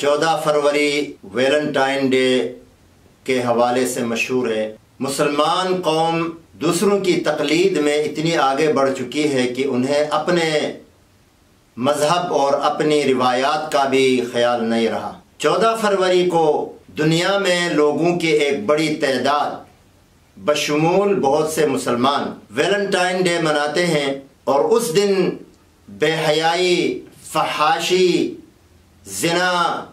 14 फरवरी Valentine day के हवाले से मशहूर है। मुसलमान कौम दूसरों की तकलीद में इतनी आगे बढ़ चुकी है कि उन्हें अपने मज़हब और अपनी रिवायात का भी ख्याल नहीं रहा। 14 फरवरी को दुनिया में लोगों की एक बड़ी तादाद बशमूल बहुत से मुसलमान वैलेंटाइन डे मनाते हैं और उस दिन बेहयाई, फहाशी, ज़िना,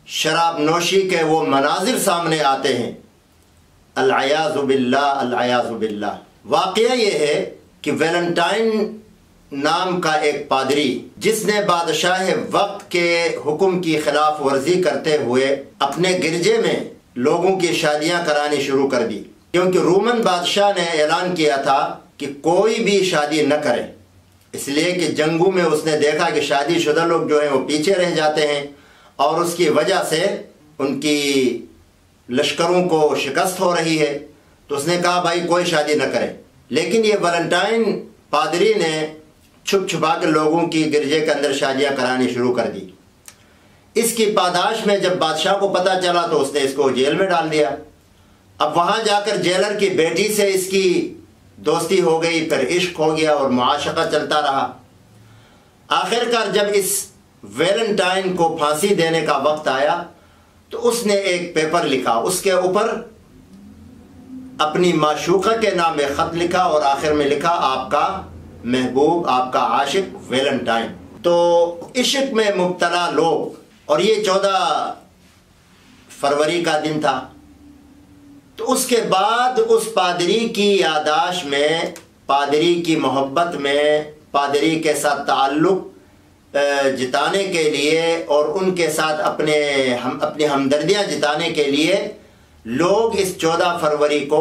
शराब नोशी के वो मनाजिर सामने आते हैं। अल-अयाज़ु बिल्लाह, अल-अयाज़ु बिल्लाह। वाक़या ये है कि वैलेंटाइन नाम का एक पादरी जिसने बादशाह वक्त के हुक्म की खिलाफ वर्जी करते हुए अपने गिरजे में लोगों की शादियां करानी शुरू कर दी, क्योंकि रोमन बादशाह ने ऐलान किया था कि कोई भी शादी न करे, इसलिए कि जंगों में उसने देखा कि शादीशुदा लोग जो हैं वो पीछे रह जाते हैं और उसकी वजह से उनकी लश्करों को शिकस्त हो रही है। तो उसने कहा भाई कोई शादी न करे। लेकिन ये वैलेंटाइन पादरी ने छुप छुपा के लोगों की गिरजे के अंदर शादियां करानी शुरू कर दी। इसकी पादाश में जब बादशाह को पता चला तो उसने इसको जेल में डाल दिया। अब वहां जाकर जेलर की बेटी से इसकी दोस्ती हो गई, फिर इश्क हो गया और मुआशका चलता रहा। आखिरकार जब इस वैलेंटाइन को फांसी देने का वक्त आया तो उसने एक पेपर लिखा, उसके ऊपर अपनी माशूका के नाम एक ख़त लिखा और आखिर में लिखा आपका महबूब, आपका आशिक वैलेंटाइन। तो इश्क में मुब्तला लोग, और ये 14 फरवरी का दिन था। तो उसके बाद उस पादरी की यादाश्त में, पादरी की मोहब्बत में, पादरी के साथ ताल्लुक़ जिताने के लिए और उनके साथ अपनी हमदर्दियाँ जिताने के लिए लोग इस 14 फरवरी को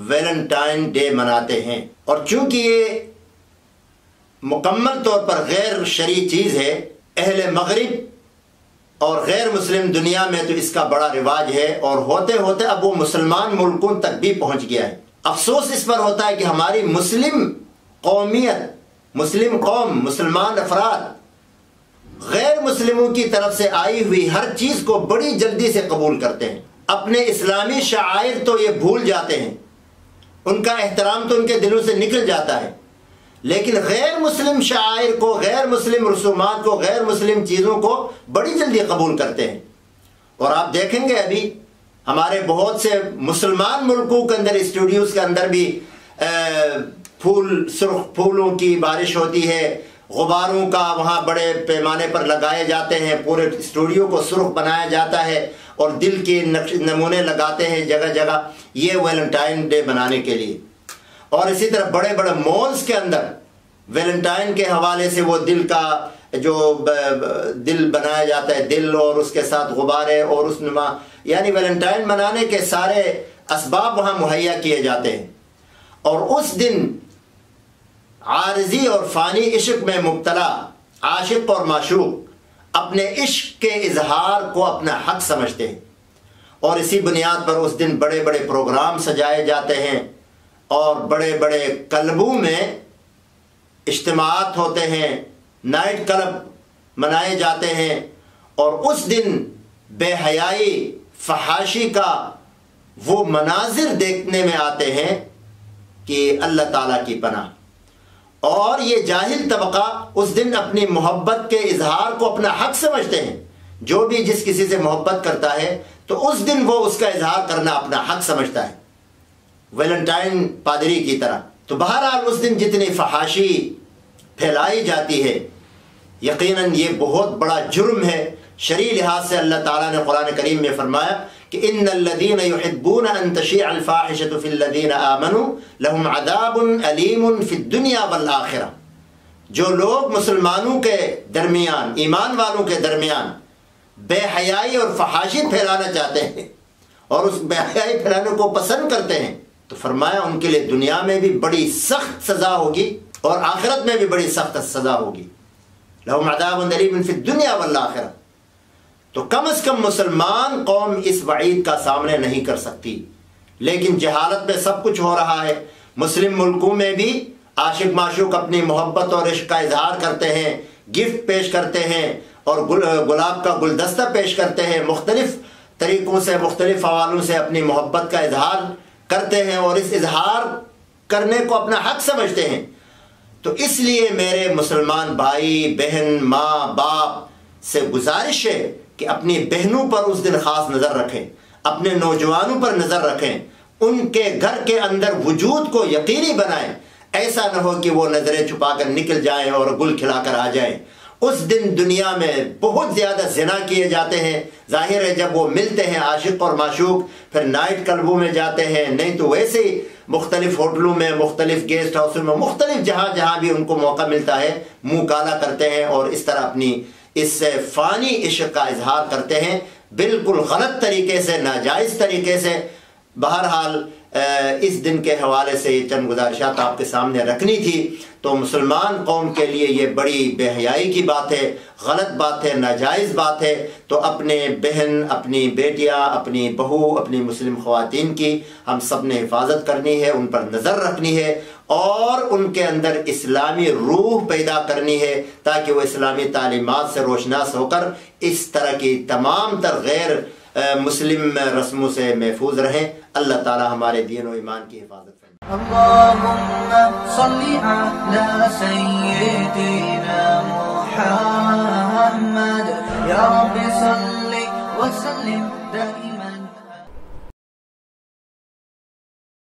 वैलेंटाइन डे मनाते हैं। और चूँकि ये मुकम्मल तौर पर गैर शरई चीज़ है, अहले मगरिब और गैर मुस्लिम दुनिया में तो इसका बड़ा रिवाज है और होते होते अब वो मुसलमान मुल्कों तक भी पहुँच गया है। अफसोस इस पर होता है कि हमारी मुस्लिम कौमियत, मुस्लिम कौम, मुसलमान अफराद गैर मुस्लिमों की तरफ से आई हुई हर चीज़ को बड़ी जल्दी से कबूल करते हैं। अपने इस्लामी शाआइर तो ये भूल जाते हैं, उनका एहतराम तो उनके दिलों से निकल जाता है, लेकिन गैर मुस्लिम शाआइर को, गैर मुस्लिम रसूमात को, गैर मुस्लिम चीज़ों को बड़ी जल्दी कबूल करते हैं। और आप देखेंगे अभी हमारे बहुत से मुसलमान मुल्कों के अंदर, स्टूडियोज़ के अंदर भी सुर्ख फूलों की बारिश होती है, गुब्बारों का वहाँ बड़े पैमाने पर लगाए जाते हैं, पूरे स्टूडियो को सुर्ख बनाया जाता है और दिल के नमूने लगाते हैं जगह जगह, ये वैलेंटाइन डे बनाने के लिए। और इसी तरह बड़े बड़े मॉल्स के अंदर वैलेंटाइन के हवाले से वो दिल का जो दिल बनाया जाता है, दिल और उसके साथ गुब्बारे और उसनुमा, यानी वैलेंटाइन मनाने के सारे असबाब वहाँ मुहैया किए जाते हैं। और उस दिन आरजी और फ़ानी इश्क में मुब्तला आशिक और माशूक अपने इश्क के इजहार को अपना हक समझते हैं और इसी बुनियाद पर उस दिन बड़े बड़े प्रोग्राम सजाए जाते हैं और बड़े बड़े क्लबों में इज्तिमात होते हैं, नाइट क्लब मनाए जाते हैं और उस दिन बेहयाई, फहाशी का वो मनाजिर देखने में आते हैं कि अल्लाह ताला की पनाह। और ये जाहिल तबका उस दिन अपनी मोहब्बत के इजहार को अपना हक समझते हैं। जो भी जिस किसी से मोहब्बत करता है तो उस दिन वो उसका इजहार करना अपना हक समझता है, वैलेंटाइन पादरी की तरह। तो बहरहाल उस दिन जितनी फहाशी फैलाई जाती है, यकीनन ये बहुत बड़ा जुर्म है। शरई लिहाज से अल्लाह ताला ने कुरान करीम में फरमाया कि इन्नल्लज़ीना युहिब्बूना अन तशीअल फ़ाहिशतु फ़िल्लज़ीना आमनू लहुम अज़ाबुन अलीमुन फ़िद्दुनिया वल आखिरा। जो लोग मुसलमानों के दरमियान, ईमान वालों के दरमियान बेहयाई और फहाशी फैलाना चाहते हैं और उस बेहयाई फैलाने को पसंद करते हैं, तो फरमाया उनके लिए दुनिया में भी बड़ी सख्त सज़ा होगी और आखिरत में भी बड़ी सख्त सज़ा होगी। लहुम अज़ाबुन अलीमुन फ़िद्दुनिया वल आखिरा। तो कम से कम मुसलमान कौम इस वईद का सामने नहीं कर सकती, लेकिन जहालत में सब कुछ हो रहा है। मुस्लिम मुल्कों में भी आशिक माशूक अपनी मोहब्बत और इश्क का इजहार करते हैं, गिफ्ट पेश करते हैं اور گلاب کا گلدستہ پیش کرتے ہیں، مختلف طریقوں سے مختلف حوالوں سے اپنی محبت کا اظہار کرتے ہیں اور اس اظہار کرنے کو اپنا حق سمجھتے ہیں۔ تو اس لیے میرے مسلمان بھائی بہن ماں باپ سے گزارش ہے کہ اپنی بہنوں پر اس دن خاص نظر رکھیں، اپنے نوجوانوں پر نظر رکھیں، ان کے گھر کے اندر وجود کو یقینی بنائیں، ایسا نہ ہو کہ وہ نظریں چھپا کر نکل جائیں اور گل کھلا کر آ جائیں۔ اس دن دنیا میں بہت زیادہ زنا کیے جاتے ہیں، ظاہر ہے جب وہ ملتے ہیں عاشق اور معشوق پھر نائٹ کلبوں میں جاتے ہیں، نہیں تو ویسے ہی مختلف ہوٹلوں میں، مختلف گیسٹ ہاؤسوں میں، مختلف جہاں بھی ان کو موقع ملتا ہے منہ کالا کرتے ہیں اور اس طرح اپنی اس فانی عشق کا اظہار کرتے ہیں، بالکل غلط طریقے سے، ناجائز طریقے سے۔ بہرحال اس دن کے حوالے سے یہ چند گزارشات آپ کے سامنے رکھنی تھی۔ تو مسلمان قوم کے لیے یہ بڑی بے حیائی کی بات ہے، غلط بات ہے، ناجائز بات ہے۔ تو اپنے بہن، اپنی بیٹیاں، اپنی بہو، اپنی مسلم خواتین کی ہم سب نے حفاظت کرنی ہے، ان پر نظر رکھنی ہے اور ان کے اندر اسلامی روح پیدا کرنی ہے تاکہ وہ اسلامی تعلیمات سے روشناس ہو کر اس طرح کی تمام تر غیر مسلم رسموں سے محفوظ رہیں۔ اللہ تعالی ہمارے دین و ایمان کی حفاظت فرمائے۔ اللهم صل على سيدنا محمد، يا رب صل وسلم دائما